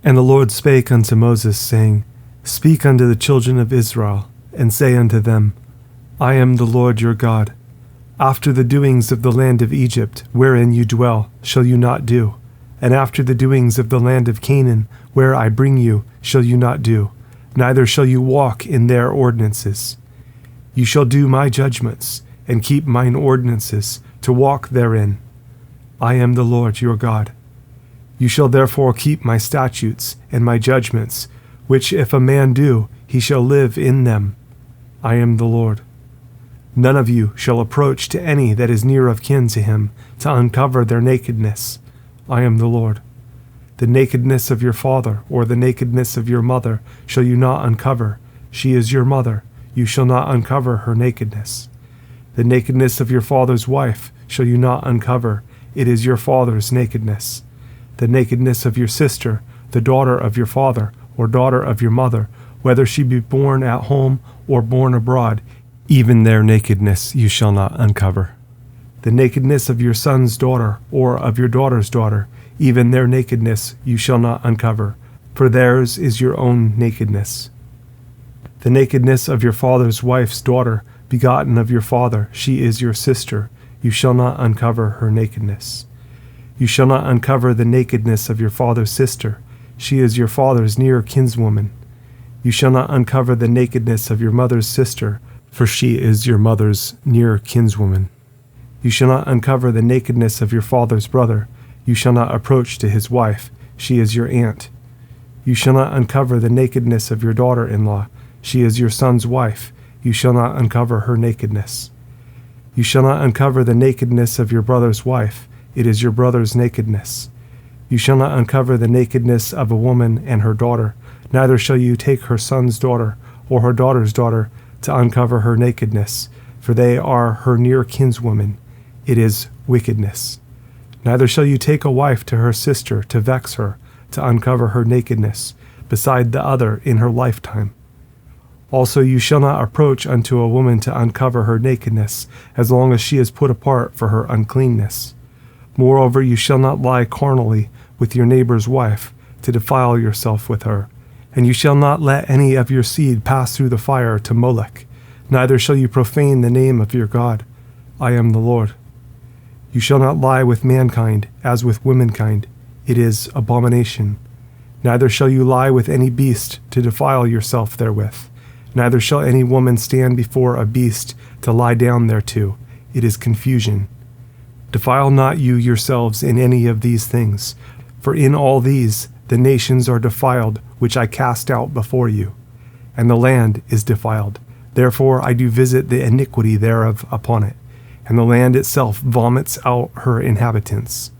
And the Lord spake unto Moses, saying, Speak unto the children of Israel, and say unto them, I am the Lord your God. After the doings of the land of Egypt, wherein you dwell, shall you not do, and after the doings of the land of Canaan, where I bring you, shall you not do, neither shall you walk in their ordinances. You shall do my judgments, and keep mine ordinances, to walk therein. I am the Lord your God. You shall therefore keep my statutes and my judgments, which if a man do, he shall live in them. I am the Lord. None of you shall approach to any that is near of kin to him, to uncover their nakedness. I am the Lord. The nakedness of your father, or the nakedness of your mother, shall you not uncover. She is your mother. You shall not uncover her nakedness. The nakedness of your father's wife shall you not uncover. It is your father's nakedness. The nakedness of your sister, the daughter of your father, or daughter of your mother, whether she be born at home or born abroad, even their nakedness you shall not uncover. The nakedness of your son's daughter, or of your daughter's daughter, even their nakedness you shall not uncover, for theirs is your own nakedness. The nakedness of your father's wife's daughter, begotten of your father, she is your sister, you shall not uncover her nakedness. You shall not uncover the nakedness of your father's sister, she is your father's near kinswoman. You shall not uncover the nakedness of your mother's sister, for she is your mother's near kinswoman. You shall not uncover the nakedness of your father's brother, you shall not approach to his wife, she is your aunt. You shall not uncover the nakedness of your daughter-in-law, she is your son's wife, you shall not uncover her nakedness. You shall not uncover the nakedness of your brother's wife, it is your brother's nakedness. You shall not uncover the nakedness of a woman and her daughter, neither shall you take her son's daughter or her daughter's daughter to uncover her nakedness, for they are her near kinswomen. It is wickedness. Neither shall you take a wife to her sister to vex her, to uncover her nakedness, beside the other in her lifetime. Also you shall not approach unto a woman to uncover her nakedness, as long as she is put apart for her uncleanness. Moreover, you shall not lie carnally with your neighbor's wife, to defile yourself with her. And you shall not let any of your seed pass through the fire to Molech, neither shall you profane the name of your God. I am the Lord. You shall not lie with mankind, as with womankind. It is abomination. Neither shall you lie with any beast, to defile yourself therewith. Neither shall any woman stand before a beast, to lie down thereto. It is confusion. Defile not you yourselves in any of these things, for in all these the nations are defiled, which I cast out before you. And the land is defiled. Therefore I do visit the iniquity thereof upon it, and the land itself vomits out her inhabitants.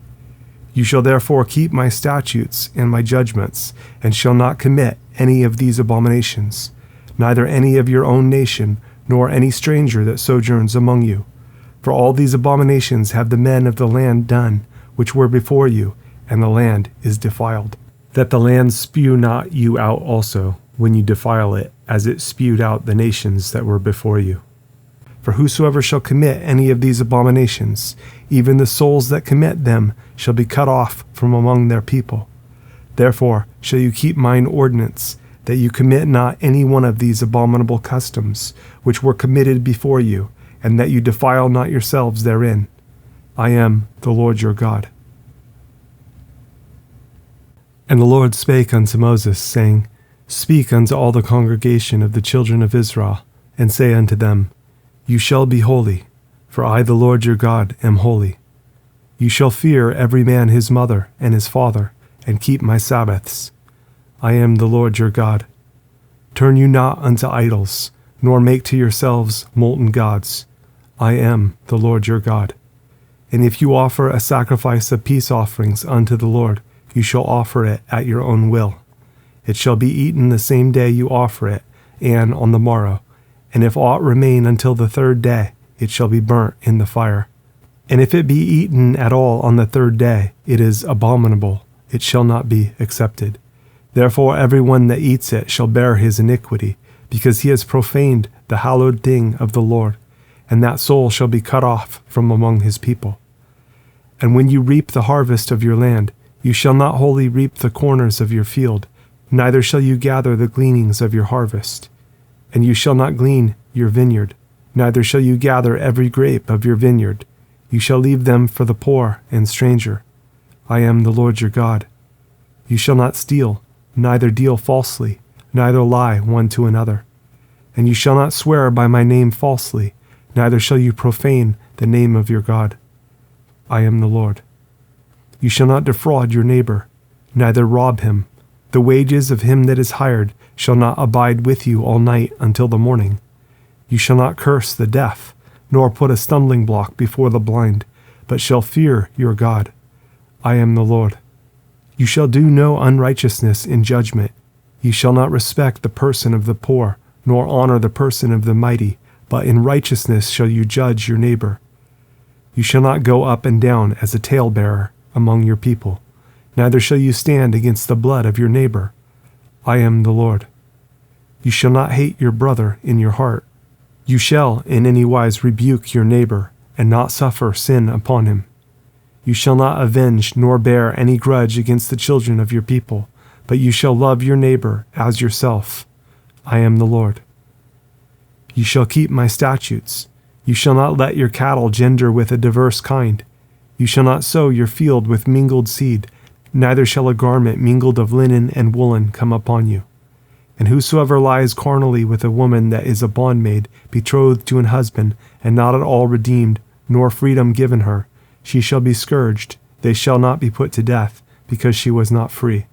You shall therefore keep my statutes and my judgments, and shall not commit any of these abominations, neither any of your own nation, nor any stranger that sojourns among you. For all these abominations have the men of the land done, which were before you, and the land is defiled. That the land spew not you out also, when you defile it, as it spewed out the nations that were before you. For whosoever shall commit any of these abominations, even the souls that commit them shall be cut off from among their people. Therefore shall you keep mine ordinance, that you commit not any one of these abominable customs, which were committed before you, and that you defile not yourselves therein. I am the Lord your God. And the Lord spake unto Moses, saying, Speak unto all the congregation of the children of Israel, and say unto them, You shall be holy, for I the Lord your God am holy. You shall fear every man his mother and his father, and keep my Sabbaths. I am the Lord your God. Turn you not unto idols, nor make to yourselves molten gods. I am the Lord your God. And if you offer a sacrifice of peace offerings unto the Lord, you shall offer it at your own will. It shall be eaten the same day you offer it, and on the morrow. And if aught remain until the third day, it shall be burnt in the fire. And if it be eaten at all on the third day, it is abominable, it shall not be accepted. Therefore every one that eats it shall bear his iniquity, because he has profaned the hallowed thing of the Lord, and that soul shall be cut off from among his people. And when you reap the harvest of your land, You shall not wholly reap the corners of your field, neither shall you gather the gleanings of your harvest. And you shall not glean your vineyard, neither shall you gather every grape of your vineyard. You shall leave them for the poor and stranger. I am the Lord your God. You shall not steal, neither deal falsely, neither lie one to another. And you shall not swear by my name falsely, neither shall you profane the name of your God. I am the Lord. You shall not defraud your neighbor, neither rob him. The wages of him that is hired shall not abide with you all night until the morning. You shall not curse the deaf, nor put a stumbling block before the blind, but shall fear your God. I am the Lord. You shall do no unrighteousness in judgment. You shall not respect the person of the poor, nor honor the person of the mighty, but in righteousness shall you judge your neighbor. You shall not go up and down as a talebearer among your people, neither shall you stand against the blood of your neighbor. I am the Lord. You shall not hate your brother in your heart. You shall in any wise rebuke your neighbor, and not suffer sin upon him. You shall not avenge nor bear any grudge against the children of your people, but you shall love your neighbor as yourself. I am the Lord. You shall keep my statutes. You shall not let your cattle gender with a diverse kind. You shall not sow your field with mingled seed, neither shall a garment mingled of linen and woolen come upon you. And whosoever lies carnally with a woman that is a bondmaid, betrothed to an husband, and not at all redeemed, nor freedom given her, she shall be scourged, they shall not be put to death, because she was not free.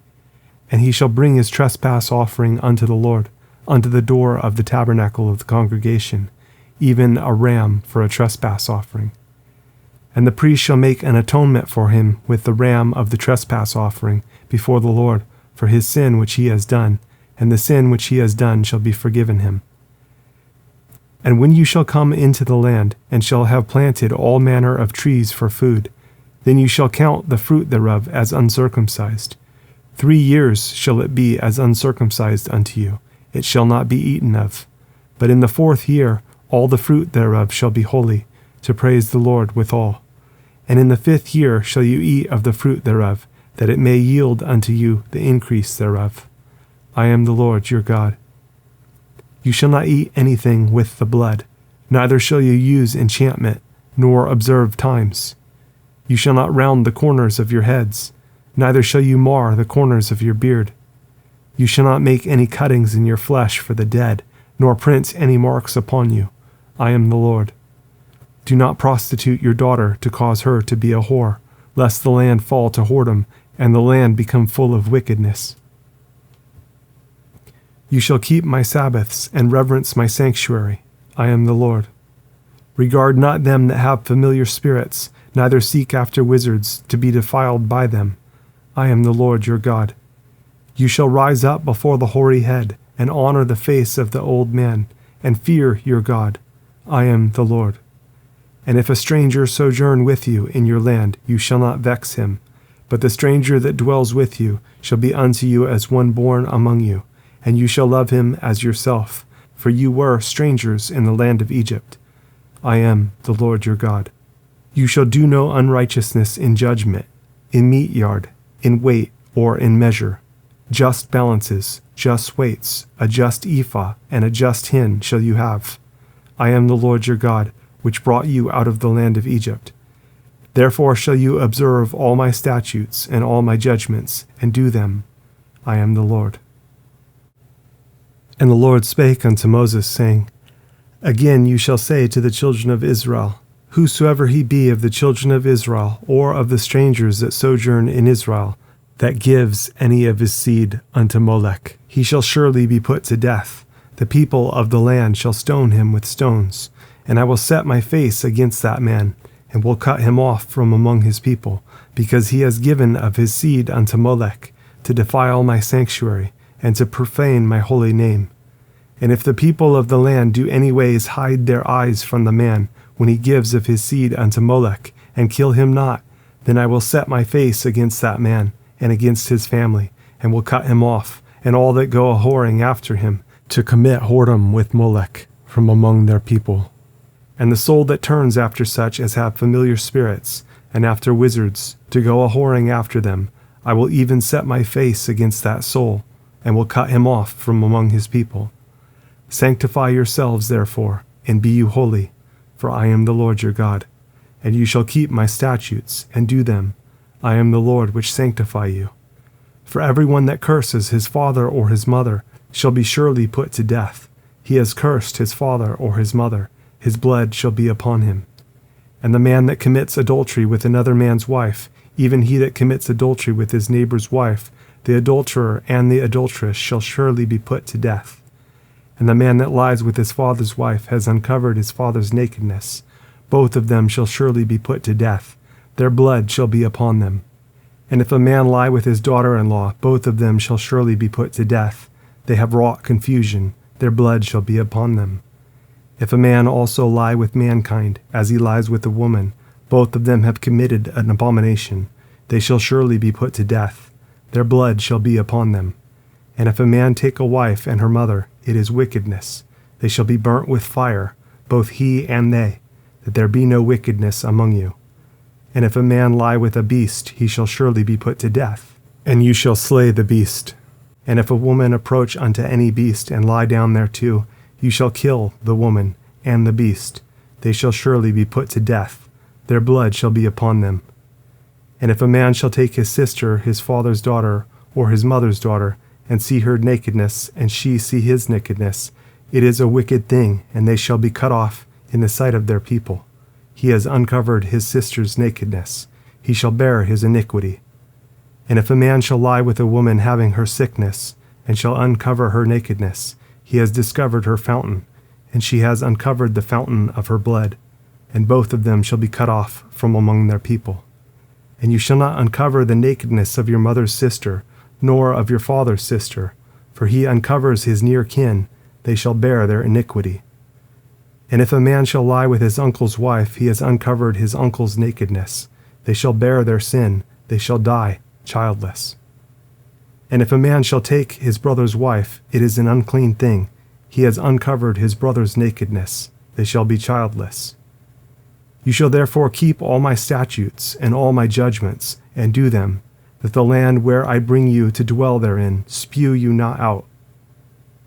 And he shall bring his trespass offering unto the Lord, unto the door of the tabernacle of the congregation, even a ram for a trespass offering. And the priest shall make an atonement for him with the ram of the trespass offering before the Lord for his sin which he has done, and the sin which he has done shall be forgiven him. And when you shall come into the land, and shall have planted all manner of trees for food, then you shall count the fruit thereof as uncircumcised. 3 years shall it be as uncircumcised unto you, it shall not be eaten of. But in the 4th year all the fruit thereof shall be holy, to praise the Lord withal. And in the 5th year shall you eat of the fruit thereof, that it may yield unto you the increase thereof. I am the Lord your God. You shall not eat anything with the blood, neither shall you use enchantment, nor observe times. You shall not round the corners of your heads, neither shall you mar the corners of your beard. You shall not make any cuttings in your flesh for the dead, nor print any marks upon you. I am the Lord. Do not prostitute your daughter to cause her to be a whore, lest the land fall to whoredom, and the land become full of wickedness. You shall keep my Sabbaths and reverence my sanctuary. I am the Lord. Regard not them that have familiar spirits, neither seek after wizards to be defiled by them. I am the Lord your God. You shall rise up before the hoary head, and honor the face of the old man, and fear your God. I am the Lord. And if a stranger sojourn with you in your land, you shall not vex him. But the stranger that dwells with you shall be unto you as one born among you, and you shall love him as yourself, for you were strangers in the land of Egypt. I am the Lord your God. You shall do no unrighteousness in judgment, in meat yard, in weight, or in measure. Just balances, just weights, a just ephah, and a just hin shall you have. I am the Lord your God, which brought you out of the land of Egypt. Therefore shall you observe all my statutes and all my judgments, and do them. I am the Lord. And the Lord spake unto Moses, saying, Again you shall say to the children of Israel, Whosoever he be of the children of Israel, or of the strangers that sojourn in Israel, that gives any of his seed unto Molech, he shall surely be put to death. The people of the land shall stone him with stones. And I will set my face against that man, and will cut him off from among his people, because he has given of his seed unto Molech, to defile my sanctuary, and to profane my holy name. And if the people of the land do any ways hide their eyes from the man, when he gives of his seed unto Molech, and kill him not, then I will set my face against that man, and against his family, and will cut him off, and all that go a-whoring after him, to commit whoredom with Molech, from among their people. And the soul that turns after such as have familiar spirits, and after wizards, to go a-whoring after them, I will even set my face against that soul, and will cut him off from among his people. Sanctify yourselves, therefore, and be you holy, for I am the Lord your God. And you shall keep my statutes, and do them. I am the Lord which sanctify you. For everyone that curses his father or his mother shall be surely put to death. He has cursed his father or his mother, his blood shall be upon him. And the man that commits adultery with another man's wife, even he that commits adultery with his neighbor's wife, the adulterer and the adulteress shall surely be put to death. And the man that lies with his father's wife has uncovered his father's nakedness. Both of them shall surely be put to death. Their blood shall be upon them. And if a man lie with his daughter-in-law, both of them shall surely be put to death. They have wrought confusion. Their blood shall be upon them. If a man also lie with mankind, as he lies with a woman, both of them have committed an abomination. They shall surely be put to death. Their blood shall be upon them. And if a man take a wife and her mother, it is wickedness. They shall be burnt with fire, both he and they, that there be no wickedness among you. And if a man lie with a beast, he shall surely be put to death, and you shall slay the beast. And if a woman approach unto any beast and lie down thereto, you shall kill the woman and the beast. They shall surely be put to death. Their blood shall be upon them. And if a man shall take his sister, his father's daughter, or his mother's daughter, and see her nakedness, and she see his nakedness, it is a wicked thing, and they shall be cut off in the sight of their people. He has uncovered his sister's nakedness. He shall bear his iniquity. And if a man shall lie with a woman having her sickness, and shall uncover her nakedness, he has discovered her fountain, and she has uncovered the fountain of her blood, and both of them shall be cut off from among their people. And you shall not uncover the nakedness of your mother's sister, nor of your father's sister, for he uncovers his near kin, they shall bear their iniquity. And if a man shall lie with his uncle's wife, he has uncovered his uncle's nakedness. They shall bear their sin, they shall die childless. And if a man shall take his brother's wife, it is an unclean thing. He has uncovered his brother's nakedness. They shall be childless. You shall therefore keep all my statutes and all my judgments, and do them, that the land where I bring you to dwell therein spew you not out.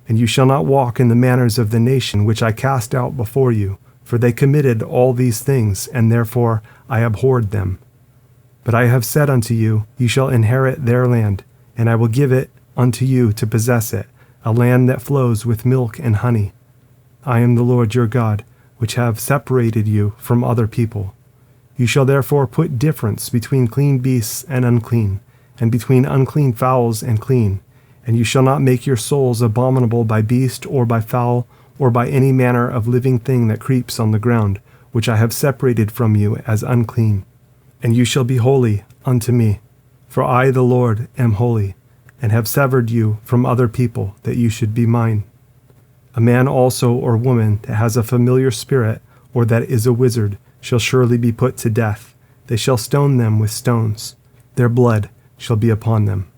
And you shall not walk in the manners of the nation which I cast out before you, for they committed all these things, and therefore I abhorred them. But I have said unto you, you shall inherit their land, and I will give it unto you to possess it, a land that flows with milk and honey. I am the Lord your God, which have separated you from other people. You shall therefore put difference between clean beasts and unclean, and between unclean fowls and clean. And you shall not make your souls abominable by beast or by fowl, or by any manner of living thing that creeps on the ground, which I have separated from you as unclean. And you shall be holy unto me, for I the Lord am holy, and have severed you from other people, that you should be mine. A man also or woman that has a familiar spirit, or that is a wizard, shall surely be put to death. They shall stone them with stones. Their blood shall be upon them.